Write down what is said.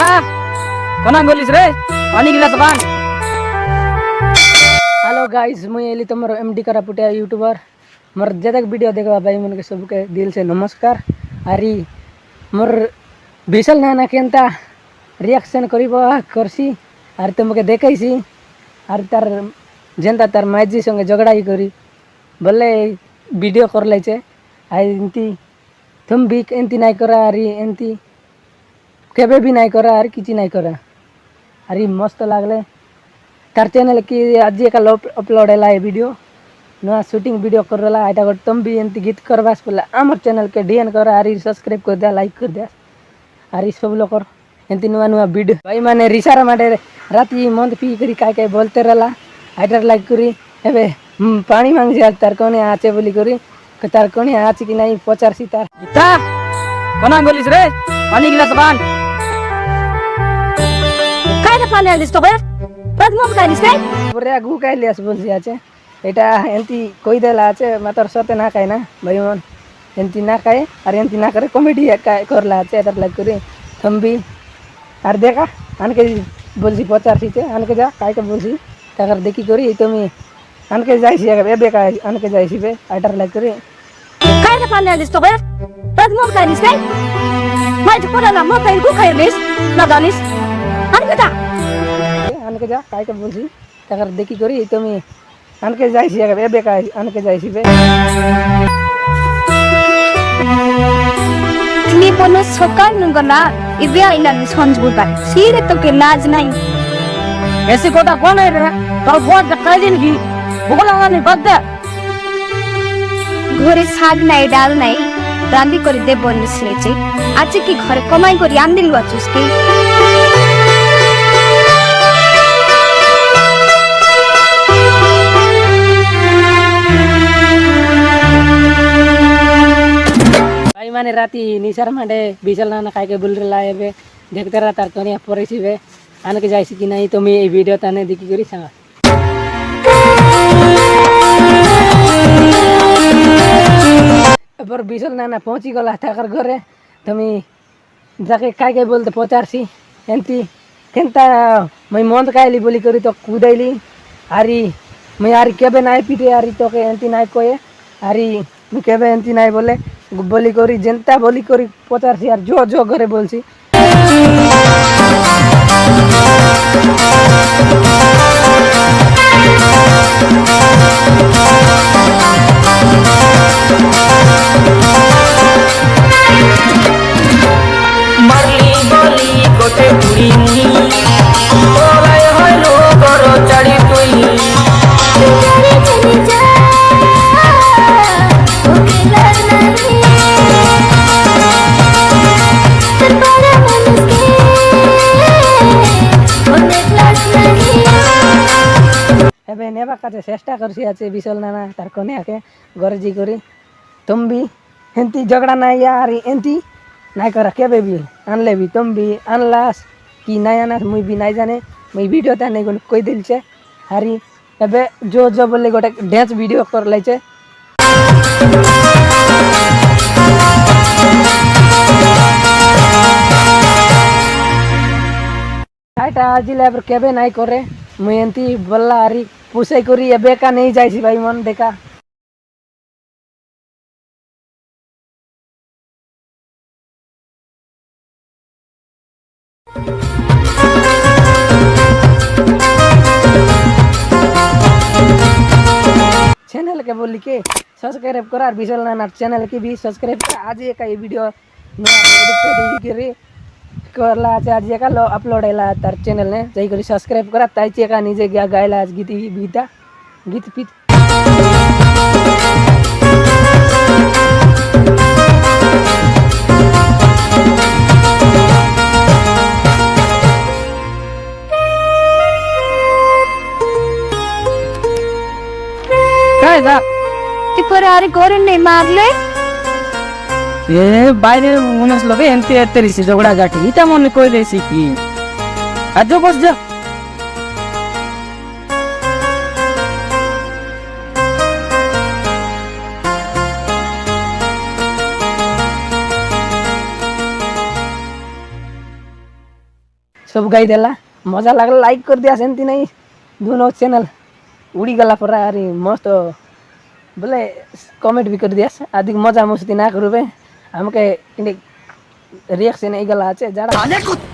इता कोना बोलिस रे पानी गिलास बांध। हेलो गाइस, मुझे एली तुम एमडी करापुटिया यूट्यूबर मोर ज्यादा वीडियो देखा भाई मन के सबके दिल से नमस्कार। अरे मोर विशाल नाना केनता रिएक्शन करसी और तुमके देखैसी और तार जेनता तार माइजी संगे झगड़ा ही करी बोले वीडियो कर ले एमती तुम भी एमती नहीं करा अरे एमती केबे भी नहीं करा और किसी नहीं करा। अरे मस्त लागले तार चैनल की आज एक अपलोड है वीडियो नुआ शूटिंग वीडियो कर रहा है तुम भी एमती गीत करवास बोला आमर चैनल के डीएन कर अरे सब्सक्राइब कर दिया लाइक कर दिया अरे सब लोग एमती नुआ नुआ वीडियो भाई मैंने रिसार माटे राती मंद पी करी काय बोलते रहला आइटर लाइक करी एबे पानी मांग जा तार कोने आचे बोली करी तार कोने आच कि नहीं पचारसी तार इता कोना बोलिस रे पानी गिलास बांध। काय ना पानी आलिस तो बे पद्मम कालिस काय पुरे गु कालिस बोलसी आचे एटा एमती कोई देला आचे मातर सते ना काय ना भाई मन एमती ना काय और एमती ना करे कॉमेडी करला आचे तार लाइक करी तुम भी और देखा आनके बोलसी पचारसी चे आनके जा काय के बोलसी ताकर देखी करी तुम आनके जाइसी एबे का आनके जाइसी बे आइटर लाइक करी काय ना पानी आलिस तो बे पद्मम कालिस काय माइ तो कोला म काइ गु खाइलिस न दालिस आनके जा काय के बोलसी ताकर देखी करी तुम आनके जाइसी एबे का आनके जाइसी बे তুমি বলো সকাল নুগনা ইবে আইলা সঞ্জ বুবার সিরে তো কে লাজ নাই ऐसी कोटा कौन है रे तो बहुत कह दिन की बोला नहीं बद ঘরে শাক নাই ডাল নাই রান্দি করে দে বনিস নেছে আজকে কি ঘরে কমাই করি আন্দিল বাচুস কি भाई माने राती निसार माटे विशाल नाना काय के बोल रहा है बे देखते रहा तार कोनिया परेसी बे आनके जाइसी कि नहीं तुम ये वीडियो ताने देखी करी सांगा पर विशाल नाना पहुंची गला ताकर घरे तुम जाके काय बोलते पचारसी एमती केनता मैं मंद कायली बोली करी तो कूदैली आरी मैं आरी केबे नाई पीटे आरी तो के एमती नाई कोए आरी मैं केबे एमती नाई बोले बोली करी जनता बोली करी पचारसी यार जो जो घरे बोलसी मरली बोली गोटे पुरी बोलाय हलो करो चढ़ी तुई एबे नेबा काचे चेष्टा करसी आचे विशाल नाना तार कोने आके गरजी करी तुम भी एंती झगड़ा ना यार एंती नहीं करा केबे भी आनले भी तुम भी आनलास कि नहीं आना मुई भी नहीं जाने मुई वीडियो ता नहीं कोई दिल छे हारी एबे जो जो बोले गोटे डांस वीडियो कर ले छे आइटा आजिले पर केबे नहीं करे मुई एंती बोलला आरी पूछे करी एबे का नहीं जाइसी भाई मन देखा चैनल के बोली के सब्सक्राइब करा और विशाल नाना चैनल की भी सब्सक्राइब कर आज एक ये वीडियो करला आज एक अपलोड है तार चैनल ने जाई करी सब्सक्राइब करा ताई का निजे गया गायला आज गीत गीता गीत पीत काय दा ఇప్పుడు ఆరి గోరన్నే మాగలే ए बाहर उनस लोग एमती तेरी से झगड़ा जाटी इता मन कोई रेसी की आज बस जा सब गाई देला मजा लागला लाइक कर दिया सेंती नहीं दोनों चैनल उड़ी गला पर अरे मस्त बोले कमेंट भी कर दिया अधिक मजा मस्ती ना करू बे हमके रिएक्शन ई गला আছে जाड़ा